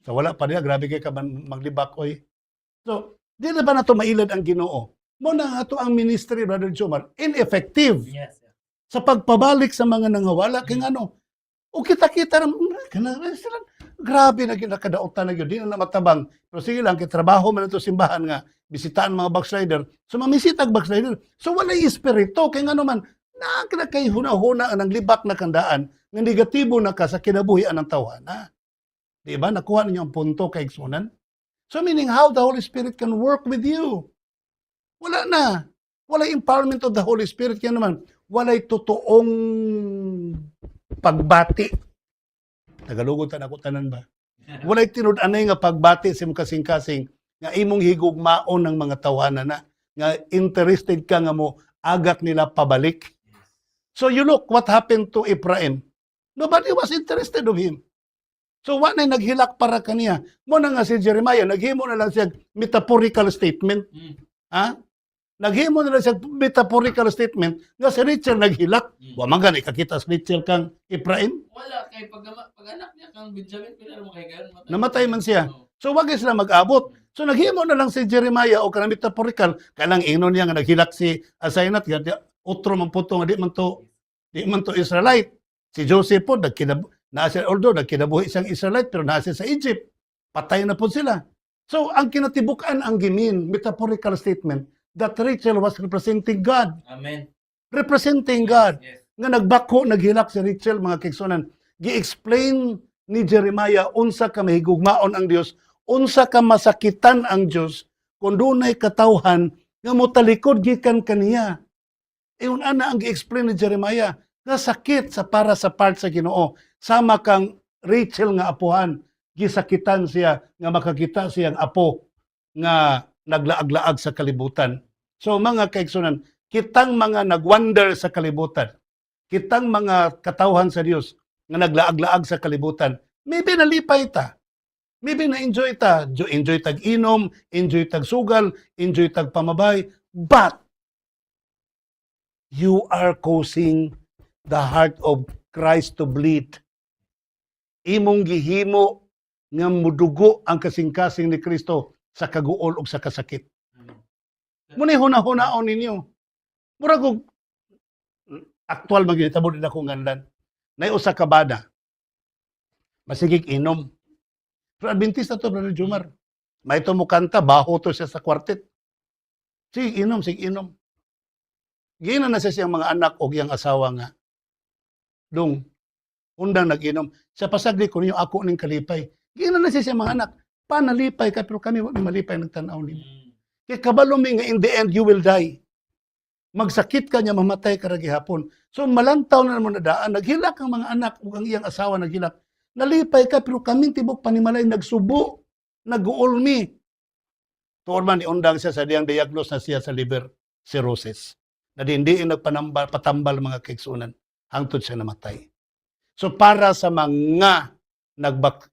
S1: So, wala pa niya, grabe kayo ka maglibak, oy. So, di na ba na to mailad ang Ginoo? Mo na ato ang ministry, Brother Jomar, ineffective.
S2: Yes.
S1: Sa pagpabalik sa mga nangawala, kaya ano, o kita-kita, grabe na kinakadaotan na yun, di na matabang. Pero sige lang, kitrabaho man ito simbahan nga, bisitaan mga backslider, so mamisitag backslider. So wala espiritu, kaya nga naman, nakakay huna-huna ang libak na kandaan, nga negatibo na ka sa kinabuhian ng tawana. Di ba? Nakuha ninyo ang punto kay Igsunan. So meaning how the Holy Spirit can work with you. Wala na. Wala empowerment of the Holy Spirit. Kaya naman, wala'y totoong pagbati. Tagalogod ta na ko tanan ba? Wala'y tinud-anay nga pagbati sa imong kasing-kasing nga imong higugmaon ng mga tawanan na nga interested ka nga mo agak nila pabalik. So you look what happened to Ephraim. Nobody was interested of him. So wa na naghilak para kaniya. Mo na nga si Jeremiah, naghimo na lang siya metaphorical statement. Ha? Naghimo na lang siya metaphorical statement nga si Rachel naghilak. Wa man gani kakita si Rachel kang Ephraim.
S2: Wala kay pag-anak niya kang Benjamin pila mo kay gayon
S1: Namatay man siya. So wag sila mag-abot. So naghimo na lang si Jeremiah o kanang metaphorical kanang ingnon niya nga naghilak si Asaynat nga otro man puto nga di man to Israelite. Si Joseph po although nagkinabuhi siyang Israelite pero nasa sa Egypt. Patay na po sila. So ang kinatibukan ang gimin metaphorical statement that Rachel was representing God.
S2: Amen.
S1: Representing God.
S2: Yes.
S1: Nga nagbako, naghilak si Rachel, mga kigsunan. Gi-explain ni Jeremiah, unsa ka mahigugmaon ang Dios, unsa ka masakitan ang Dios, kung dunay katawhan, nga mutalikod gikan kaniya. Iyon ana ang gi-explain ni Jeremiah, nga sakit sa para sa part sa Ginoo. Sama kang Rachel nga apuhan, gisakitan siya, nga makakita siyang apo, nga naglaag-laag sa kalibutan. So mga kaigsunan, kitang mga nagwander sa kalibutan, kitang mga katawhan sa Dios nga naglaag-laag sa kalibutan, maybe nalipay ta, maybe na-enjoy ta, enjoy tag-inom, enjoy tag-sugal, enjoy tag-pamabay, but you are causing the heart of Christ to bleed. Imong gihimo nga mudugo ang kasing-kasing ni Kristo sa kaguol ug sa kasakit. Muna huna-hunaon ninyo. Mura kog aktual magitabo din ako ngandan. Nay usa ka bada. Masigig inom. Pero Adventista to, Brother Jomar. May ito mo kanta, baho to siya sa kwartet. Sige inom. Gina na siya siyang mga anak o giyang asawa nga. Dong, undang nag-inom. Sa pasagli ko ninyo, ako ning kalipay. Gina na siya siyang mga anak. Panalipay ka, pero kami wala malipay nagtanaw nimo. Kaya kabalo mi nga in the end you will die. Magsakit ka niya, mamatay ka ragi hapon. So malantaw na naman na daan, naghilak ang mga anak ug ang iyang asawa naghilak. Nalipay ka, pero kaming tibok panimalay nagsubo, nag-uulmi. Tuon man iundang siya sa diyang diagnose na siya sa liver cirrhosis. na dindiin patambal mga kaigsuonan hangtod siya namatay. So para sa mga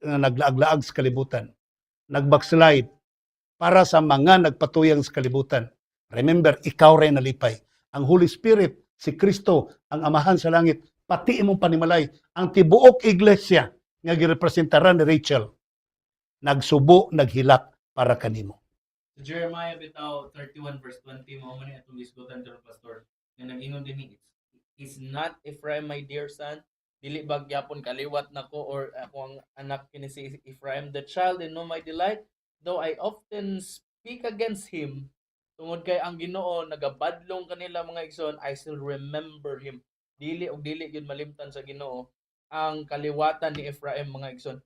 S1: naglaag-laag sa kalibutan, nagbackslide, para sa mga nagpatuyang sa kalibutan, remember, ikaw rin nalipay. Ang Holy Spirit, si Kristo, ang Amahan sa langit, pati imong panimalay, ang tibuok iglesia nga girepresentaran ni Rachel, nagsubo, naghilak para kanimo.
S2: Sa Jeremiah bitaw 31 verse 20 mao man atong gisgutan karon pastor nga nag-ingon dinhi, is not Ephraim my dear son, dili ba gyapon kaliwat nako or ako ang anak kini si Ephraim, the child in whom I delight, though I often speak against him, tungod kay ang Ginoo nagabadlong kanila mga igsoon, I still remember him. Dili og dili gyud malimtan sa Ginoo ang kaliwatan ni Ephraim mga igsoon.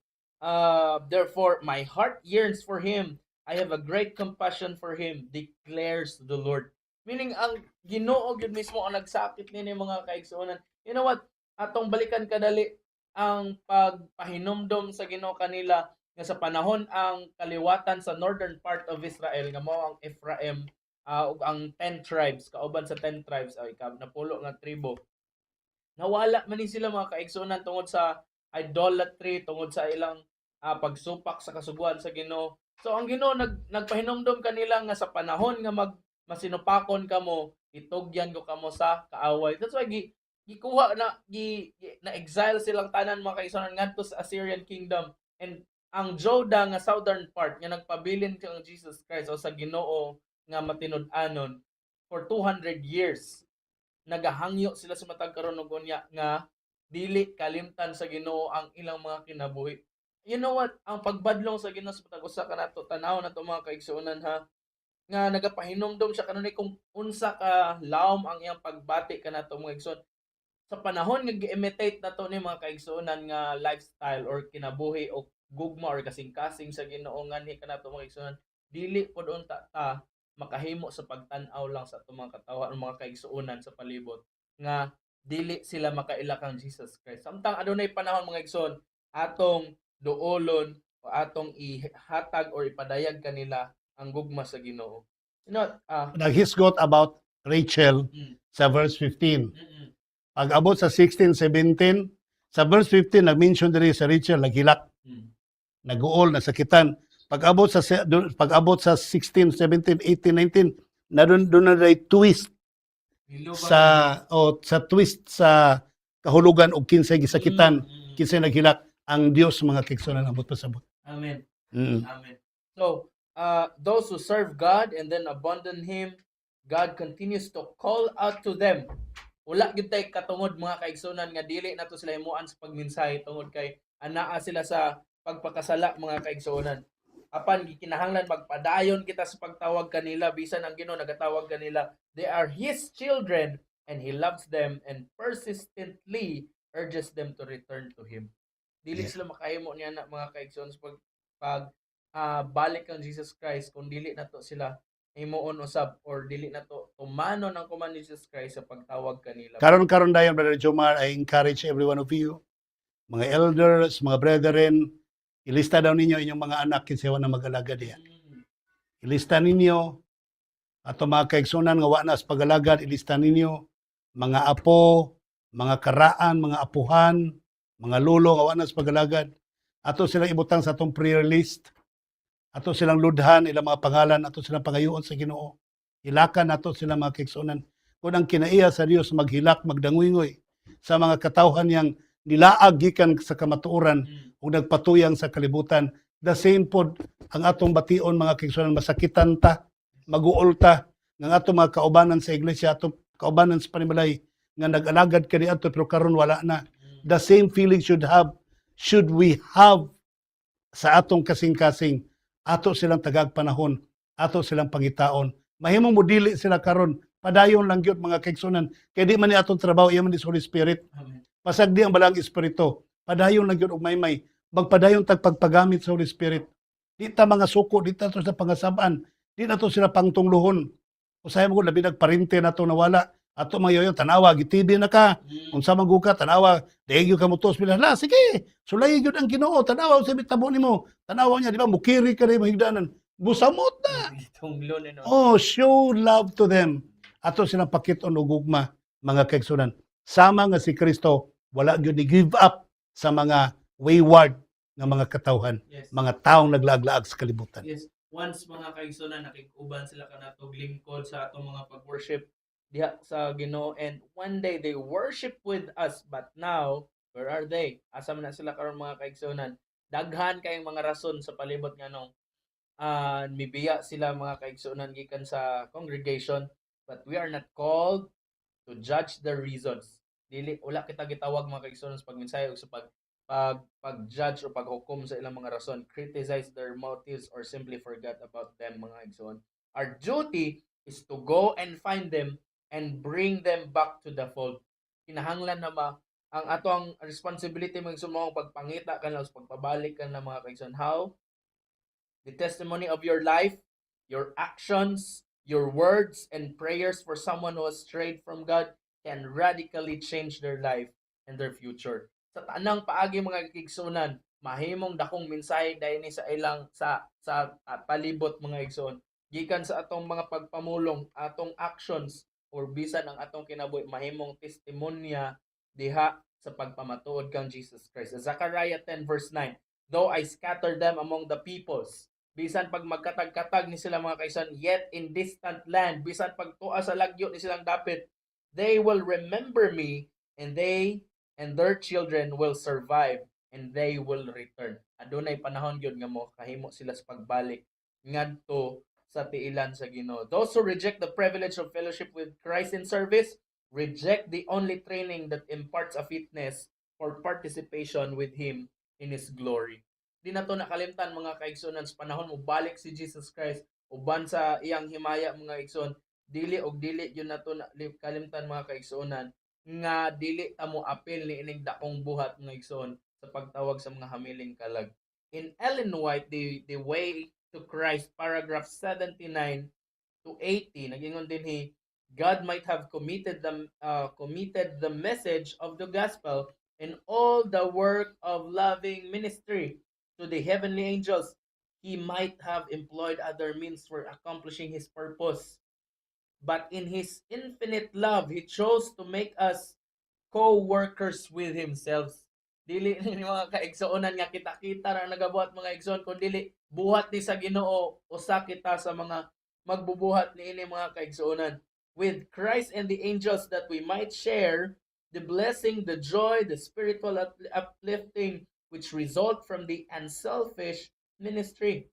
S2: Therefore my heart yearns for him, I have a great compassion for him, declares the Lord. Meaning, ang Ginoo gyud mismo ang nagsakit nini mga kaigsuonan. You know what? Atong balikan kadali ang pagpahinomdom sa Ginoo kanila nga sa panahon ang kaliwatan sa northern part of Israel nga mao ang Ephraim ug ang 10 tribes, kauban sa 10 tribes ay napulo nga tribo. Nawala man ni sila mga kaigsuonan tungod sa idolatry, tungod sa ilang pagsupak sa kasuguan sa Ginoo. So ang Ginoo nagpahinomdom kanila nga sa panahon nga masinupakon kamo, itugyan ko kamo sa kaaway. That's why gikuha na exile silang tanan mga kaigsuonan ngadto sa Assyrian kingdom, and ang Judah nga southern part nga nagpabilin kang Jesus Christ o sa Ginoo nga matinud-anon for 200 years. Nagahangyo sila sa matag karon og unya nga dili kalimtan sa Ginoo ang ilang mga kinabuhi. You know what? Ang pagbadlong sa Ginoo sa matag usa kanato tanaw na to mga kaigsuonan ha, nga nagapahinomdom siya kanunay kung unsa ka laom ang iyang pagbati kanato mga igsoon. Sa panahon nga gi-imitate nato ni mga kaigsuonan nga lifestyle or kinabuhi o gugma or kasing-kasing sa Ginoo nganhi kanato mga igsuonan, dili pod unta ta makahimo sa pagtan-aw lang sa atong mga katawhan mga kaigsuonan sa palibot nga dili sila makaila kang Jesus Christ. Samtang adunay panahon mga igsoon atong duolon o atong ihatag or ipadayag kanila ang gugma sa Ginoo. You know,
S1: Naghisgot about Rachel sa verse 15. Pag abot sa 16, 17, sa verse 15 nag-mention diri sa Rachel naghilak, naguol, nasakitan. Pag abot sa 16, 17, 18, 19, na doon na twist sa twist sa kahulugan og kinsay gisakitan, kinsay naghilak, ang Dios mga kaigsuonan abot pasabot.
S2: Amen. Amen. So, those who serve God and then abandon Him, God continues to call out to them. Wala gyud tay katungod mga kaigsuonan nga dili nato sila himuan sa pagmensahe tungod kay anaa sila sa pagpakasala mga kaigsuonan. Apan gikinahanglan magpadayon kita sa pagtawag kanila bisan ang Ginoo nagatawag kanila. They are His children and He loves them and persistently urges them to return to Him. Dili sila makahimo niya na mga kaigsuon sa pag balik kang Jesus Christ kung dili nato sila himuon usab or dili nato tumano ng command ni Jesus Christ sa pagtawag kanila.
S1: Karon dayon Brother Jomar, I encourage every one of you, mga elders, mga brethren, ilista daw ninyo inyong mga anak kinsa na mag-alagad diha. Ilista ninyo ato mga kaigsuonan nga wa na sa pag-alagad, ilista ninyo mga apo, mga karaan, mga apuhan, mga lolo nga wa na sa pag-alagad. Ato silang ibutang sa atong prayer list. Ato silang ludhan ilang mga pangalan, ato silang pangayoon sa Ginoo. Hilakan nato silang mga kaigsuonan. Kung ang kinaiya sa Dios maghilak, magdanguyngoy sa mga katawhan yang nilaag gikan sa kamatuoran ug nagpatuyang sa kalibutan, the same pod ang atong bation mga kaigsuonan, masakitan ta, maguol ta ng atong mga kaubanan sa iglesia, atong kaubanan sa panimalay nga nag-alagad kani ato pero karon wala na. The same feeling should we have sa atong kasing-kasing, ato silang tagag panahon, ato silang pangitaon. Mahimo mo dili sila karon, padayon lang gyud mga kaigsuonan. Kay di man ni atong trabaho iya man ni Holy Spirit. Pasag di ang balang espiritu, padayon lang gyud og maymay. Magpadayon tag pagpagamit sa Holy Spirit. Di ta mga suko, di ta to sa pangasab-an, di na to sila pangtungluhon. Usahay mo labi nagparinte na to nawala. Ato mga yoyo, tanawa, gitibi na ka. Unsa man ka, tanawa, dahil ka mo tos. La, sige, sulay yun ang Ginoo. Tanawa, sa bitabo ni mo. Tanawa niya, di ba, mukiri ka rin, mahigdanan. Busamot na. Show love to them. ato silang pakiton og ugma, mga kaigsunan. Sama nga si Kristo, wala gyud ni give up sa mga wayward nga mga katawhan,
S2: Yes.
S1: mga taong naglaag-laag sa kalibutan.
S2: Yes. Once mga kaigsunan nakig-uban sila kanatog lingkod sa atong mga pag-worship diha sa Ginoo, and one day they worship with us, but now where are they? Asa man na sila karon mga kaigsunan? Daghan kayong mga rason sa palibot nga nung mibiya sila mga kaigsunan gikan sa congregation, but we are not called to judge the reasons. Dili wala kita gitawag mga kaigsunan sa pagmensahe o sa pag-judge o paghukom sa ilang mga rason, criticize their motives, or simply forget about them mga kaigsunan. Our duty is to go and find them and bring them back to the fold. Kinahanglan na ang atong responsibility mga kaigsunan, pagpangita ka na, pagpabalik ka na mga kaigsunan. How? The testimony of your life, your actions, your words and prayers for someone who has strayed from God can radically change their life and their future. Sa tanang paagi mga kaigsunan, mahimong dakong mensahe dahil ni sa ilang sa palibot mga igsoon. Gikan sa atong mga pagpamulong, atong actions, or bisan ang atong kinabuhi, mahimong testimonya diha sa pagpamatuod kang Jesus Christ. Sa Zechariah 10 verse 9, though I scatter them among the peoples, bisan pag magkatag-katag ni sila mga kaisan, yet in distant land, bisan pag tuwa sa lagyo ni silang dapit, they will remember me, and their children will survive, and they will return. Adunay panahon gyud nga mo kahimo sila sa pagbalik ngadto sa tiilan sa Ginoo. Those who reject the privilege of fellowship with Christ in service reject the only training that imparts a fitness for participation with Him in His glory. Di na to nakalimtan mga kaigsunan, sa panahon mo balik si Jesus Christ uban sa iyang himaya mga kaigsunan, dili yun na to kalimtan mga kaigsunan nga dili ta mo apil ni ining dakong buhat mga igsoon sa pagtawag sa mga hamiling kalag. In Ellen White, the Way to Christ, paragraph 79 to 80, nagingon din he, God might have committed the message of the gospel and all the work of loving ministry to the heavenly angels. He might have employed other means for accomplishing his purpose. But in his infinite love, he chose to make us co-workers with himself. Dili ni mga kaigsuonan nga kita-kita na nagabuhat mga igsoon, kung dili buhat ni sa Ginoo, usa kita sa mga magbubuhat ni ini mga kaigsuonan. With Christ and the angels, that we might share the blessing, the joy, the spiritual uplifting which result from the unselfish ministry.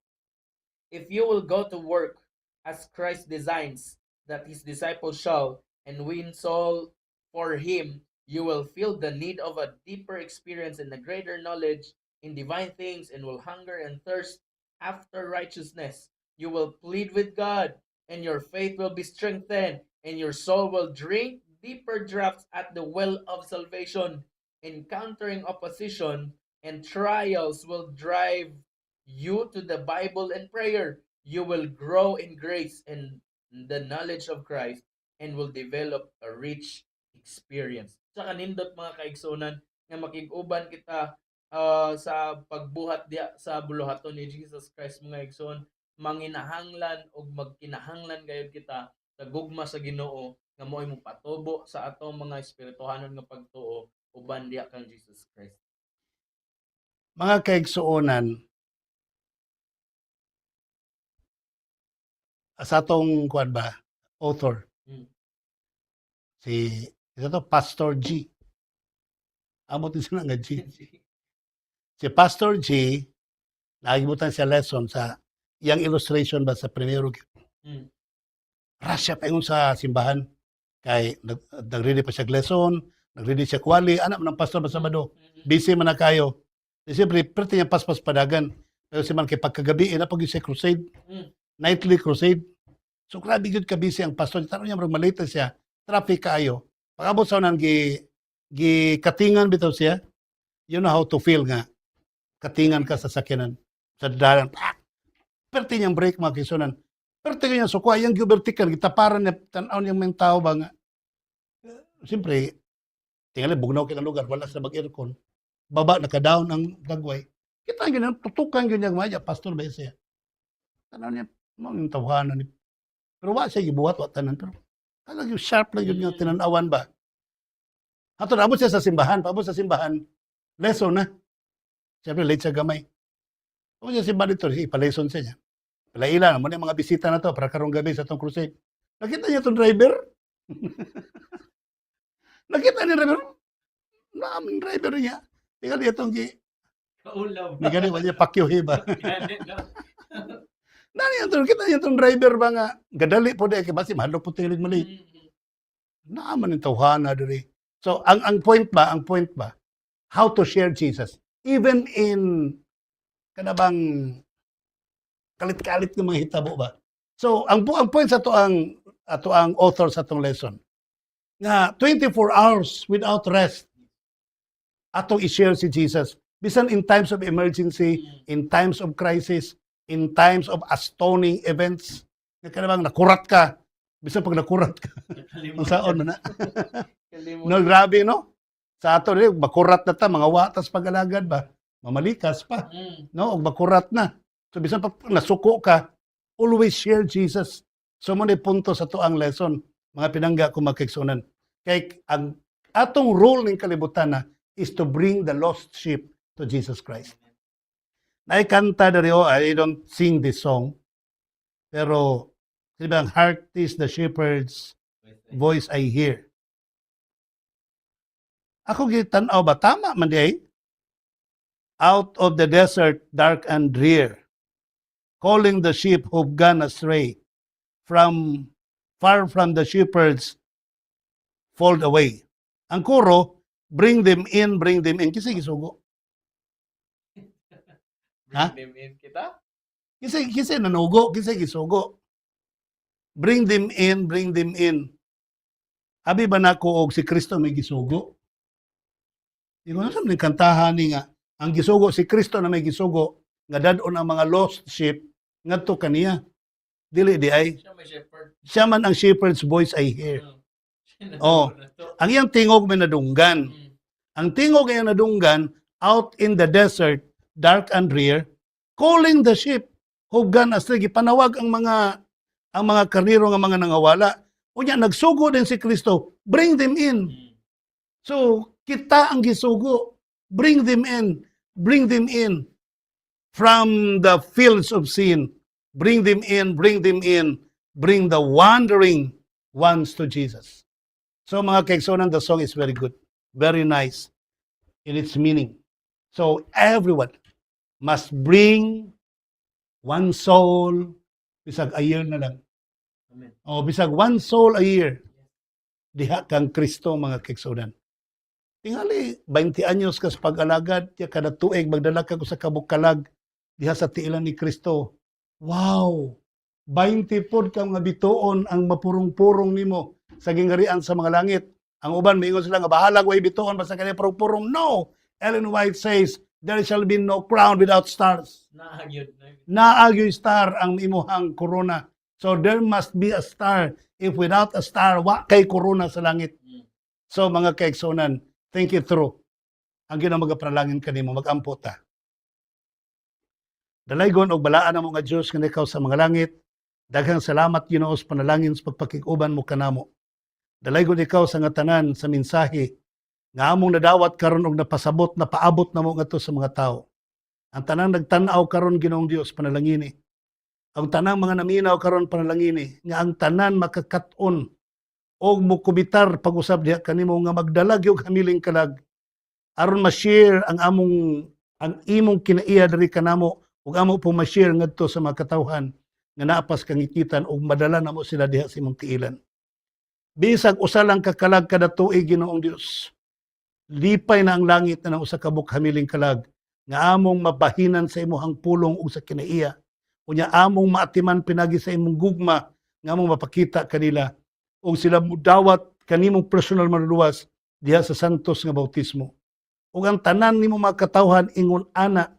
S2: If you will go to work as Christ designs that his disciples shall, and win soul for him, you will feel the need of a deeper experience and a greater knowledge in divine things, and will hunger and thirst after righteousness. You will plead with God, and your faith will be strengthened, and your soul will drink deeper draughts at the well of salvation. Encountering opposition and trials will drive you to the Bible and prayer. You will grow in grace and the knowledge of Christ, and will develop a rich experience. Sa kanindot mga kaigsunan nga makig-uban kita sa pagbuhat diya sa buluhaton ni Jesus Christ mga igsoon, manginahanglan og magkinahanglan gayud kita sa gugma sa Ginoo nga mo'y mopatubo sa atong mga espirituhanon nga pagtuo uban diha kang Jesus Christ.
S1: Mga kaigsuonan, sa atong kuan ba, author, si Pastor G. Amot din sila nga G. Si Pastor G, nagibutan siya lesson sa iyang illustration ba sa primero. Rasya pa yun sa simbahan. Kay nag-ready pa siya lesson, nag-ready siya kwali, anak ng pastor ba Sabado. Busy man na kayo. Siyempre, pwede niya paspas padagan. Pero si man kay pagkagabi, na pag siya crusade. Nightly crusade. So grabe yun ka-busy ang pastor. Tanong niya, malita siya. Traffic kayo. Pag-abot sa unan, katingan bitaw siya. You know how to feel nga. Katingan ka sa sakyanan. Sa dalan. Pwede niyang break mga kisunan. Pwede niya sukuha. Yung vertical. Gitaparan niya. Tanaw niyang mga tao ba nga. Siyempre, tingnan bugnaw kitang lugar. Wala sa mag-aircon. Baba, naka-down ang gagway. Kita yun, tutukan yun yung maya. Pastor ba siya? Tanaw niya. Mga tawanan niya. Pero wala siya gibuhat, wala tanan. Pero Talagang sharp lang yun nga tinanawan ba. Ato naabot siya sa simbahan, paabot sa simbahan, lesson na. Siyempre, late siya gamay. Paabot siya sa simbahan dito, ipalesson siya niya. Palaila, mo na yung mga bisita na to para karong gabi sa itong crusade. Nakita niya itong driver? Nakita niya driver? Naaming driver niya. Tingnan niya itong
S2: Kaulaw
S1: Hindi ganun, wala niya pakyuhi ba?
S2: Ganit, no?
S1: Nani yan to, kita niya itong driver ba nga, gadali po dahil, kasi mahalo po tingin mali. Naaman yung tawhana diri. So, ang point ba, how to share Jesus. Even in, kanabang, kalit-kalit ng mga hitabo ba? So, ang point sa ato ang author sa itong lesson, nga 24 hours without rest, atong i-share si Jesus. Bisan in times of emergency, in times of crisis, in times of astounding events, nga kanabang nakurat ka, bisan pag nakurat ka, ang saon na. No, grabe, no? Sa ato rin, makurat na ta, mga watas pag-alagad ba? Mamalikas pa. No, og makurat na. So, bisan pag nasuko ka, always share Jesus. So, mo punto sa to ang lesson, mga pinangga ko makiksunan. Kay, ang atong role ng kalibutan na is to bring the lost sheep to Jesus Christ. Naikanta na rin, I don't sing this song, pero, diba, ang heart is the shepherd's voice I hear. Ako gitanaw ba? Tama man di. Out of the desert, dark and drear, calling the sheep who've gone astray, far from the shepherd's fold away. Ang kuro, bring them in, bring them in. Kasi gisugo. Ha?
S2: Bring them in kita?
S1: Kasi nanugo, kasi gisugo. Bring them in, bring them in. Abi ba na ko og si Kristo may gisugo? Di ko na sa kantahan ni nga, ang gisugo, si Kristo na may gisugo, nga dadon ang mga lost sheep, ngadto kaniya. Dili di ay.
S2: Siya may shepherd.
S1: Siya man ang shepherd's voice I hear.
S2: Siya
S1: Oh.
S2: na to.
S1: Ang iyang tingog may nadunggan. Ang tingog ay nadunggan out in the desert, dark and drear, calling the sheep who've gone astray. Gipanawag ang mga karniro nga mga nangawala. Unya nagsugo din si Kristo, bring them in. So, kita ang gisugo. Bring them in. Bring them in from the fields of sin. Bring them in, bring them in. Bring the wandering ones to Jesus. So mga kaigsonan, the song is very good. Very nice in its meaning. So everyone must bring one soul, bisag a year na lang.
S2: Amen.
S1: O bisag one soul a year. Diha kang Kristo mga kaigsonan. Tingali, 20 anyos ka sa pag-alagad, ya kada tuig magdala ka ko sa kabukalag, diha sa tiilan ni Kristo. Wow! 20 pod kang nga bituon ang mapurong-purong nimo sa gingarian sa mga langit. Ang uban miingon sila nga bahalag way bituon basta kani purong-purong. No! Ellen White says, there shall be no crown without stars.
S2: Naagyod.
S1: Naagyoy star ang imuhang corona. So there must be a star. If without a star, wa kay corona sa langit. So mga kaigsonan, think it through. Ang ginamagapralangin kanimo, mag-ampo ta. Dalaygon og balaan mo nga Dios nga ikaw sa mga langit. Daghang salamat Ginoo sa panalangin sa pagpakig-uban mo kanamo. Dalaygon ikaw sa nga tanan sa mensahe nga among nadawat karon og napasabot na paabot namo ngadto sa mga tawo. Ang tanang nagtan-aw karon Ginoong Dios panalangini. Ang tanang mga naminaw karon panalangini nga ang tanan makakat-on og mukubitar pag-usab diha kanimo nga magdalag og hamiling kalag aron ma-share ang imong kinaiya diri kanamo ug amo po ma-share ngadto sa mga katawhan nga naapas kangikitan ug madala namo sila diha sa imong tiilan. Bisag usa lang ka kalag kada tuig Ginoong Dios. Lipay na ang langit na ng usa ka hamiling kalag nga among mabahinan sa imong pulong ug sa kinaiya. Unya among maatiman pinagi sa imong gugma nga among mapakita kanila ug sila mudawat kanimong personal manluwas diha sa santos nga bautismo. Ug ang tanan nimo mga katawhan ingon ana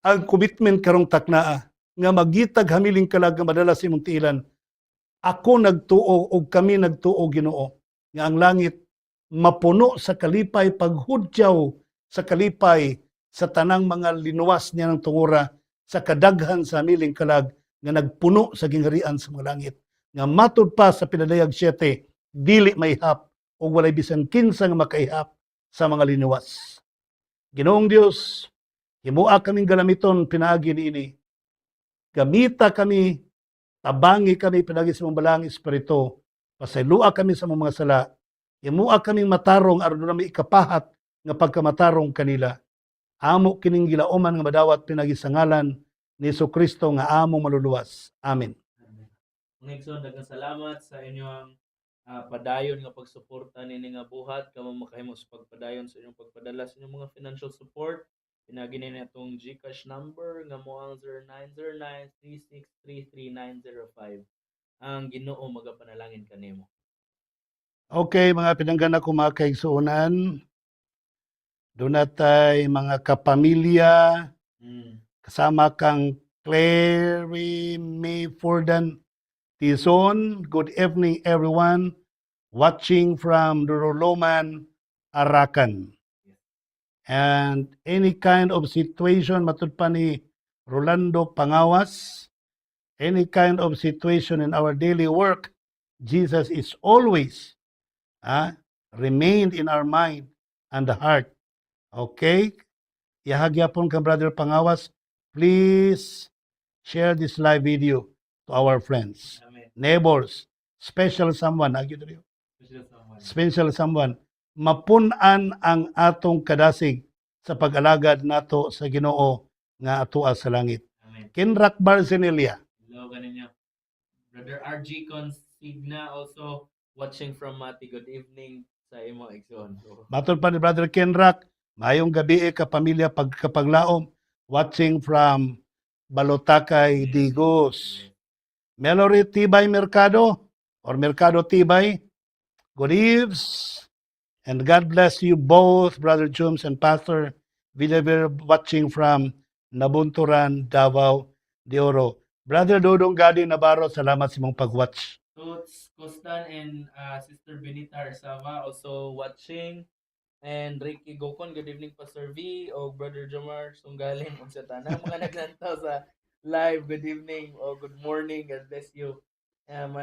S1: ang commitment karong taknaa nga magitag hamiling kalag nga madala sa imong tiilan. Ako nagtuo ug kami nagtuo Ginoo nga ang langit mapuno sa kalipay paghudyaw sa kalipay sa tanang mga linuwas niya ng tungura sa kadaghan sa hamiling kalag nga nagpuno sa gingharian sa mga langit. nga matud pa sa pinadayag 7, dili may hap o walay bisan kinsa nga makaihap sa mga liniwas. Ginoong Dios, himua kaming galamiton pinaagi niini. Gamita kami, tabangi kami pinagi sa mga balang espiritu. Pasaylua kami sa mga sala. Himua kaming matarong aron na may ikapahat nga pagkamatarong kanila. Amo kining gilauman nga madawat pinagi sa ngalan ni Jesucristo nga amo maluluwas. Amen.
S2: Mga igsoon, daghang salamat sa inyong padayon nga pagsuporta nini nga buhat kamo makahimo sa pagpadayon sa inyong pagpadala sa inyong mga financial support. Pinagi ni atong GCash number nga mo ang 090936333905. Ang Ginoo magapanalangin kanimo.
S1: Okay, mga pinanggan ako mga kaigsuonan. Doon natay mga kapamilya, kasama kang Clary May Fordan Tizon. Good evening everyone. Watching from Doroloman, Arakan. And any kind of situation, matud pa ni Rolando Pangawas, any kind of situation in our daily work, Jesus is always remained in our mind and the heart. Okay? Ihagyapon ka, Brother Pangawas, please share this live video to our friends,
S2: Amen.
S1: neighbors, special someone, special someone, mapunan ang atong kadasig sa pag-alagad nato sa Ginoo nga atoa sa langit.
S2: Amen.
S1: Kinrak Barzinelia.
S2: Hello kaninyo. Brother RG Consigna also watching from Mati. Good evening sa imo igsoon.
S1: Matod pa ni Brother Kenrak, mayong gabi ka pamilya pagkapaglaom, watching from Balotakay, Digos. Melory Tibay Mercado or Mercado Tibay, good eves. And God bless you both, Brother Jums and Pastor Villaver, watching from Nabunturan, Davao de Oro. Brother Dodong Gadi Navarro, salamat sa mong pag-watch.
S2: Toots Costan and Sister Benita Arsava also watching. And Ricky Gokon, good evening Pastor V. O Brother Jomar Sunggaling o sa tanang mga naglantaw sa live. Good evening o good morning. God bless you. Ang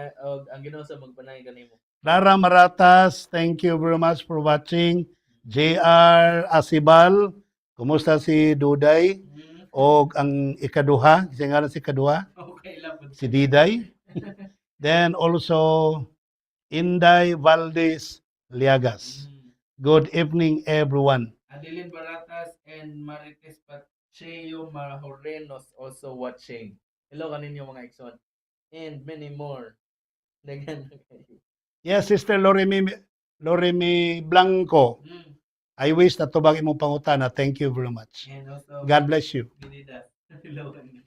S2: Ginoo sa magpanay kanimo.
S1: Lara Maratas, thank you very much for watching. JR Asibal, kumusta si Duday? O ang ikaduha, kasi nga si ikaduha,
S2: Okay lang po.
S1: si Diday. Then also, Inday Valdez Liagas. Good evening, everyone.
S2: Adeline Baratas and Marites Pacheco Mahorenos also watching. Hello kaninyo mga igsoon. And many more. Dagan na kayo.
S1: Yes, Sister Loremi Blanco. I wish na tubag imong pangutana. Thank you very much.
S2: And also,
S1: God bless you.
S2: Binida. Hello kaninyo.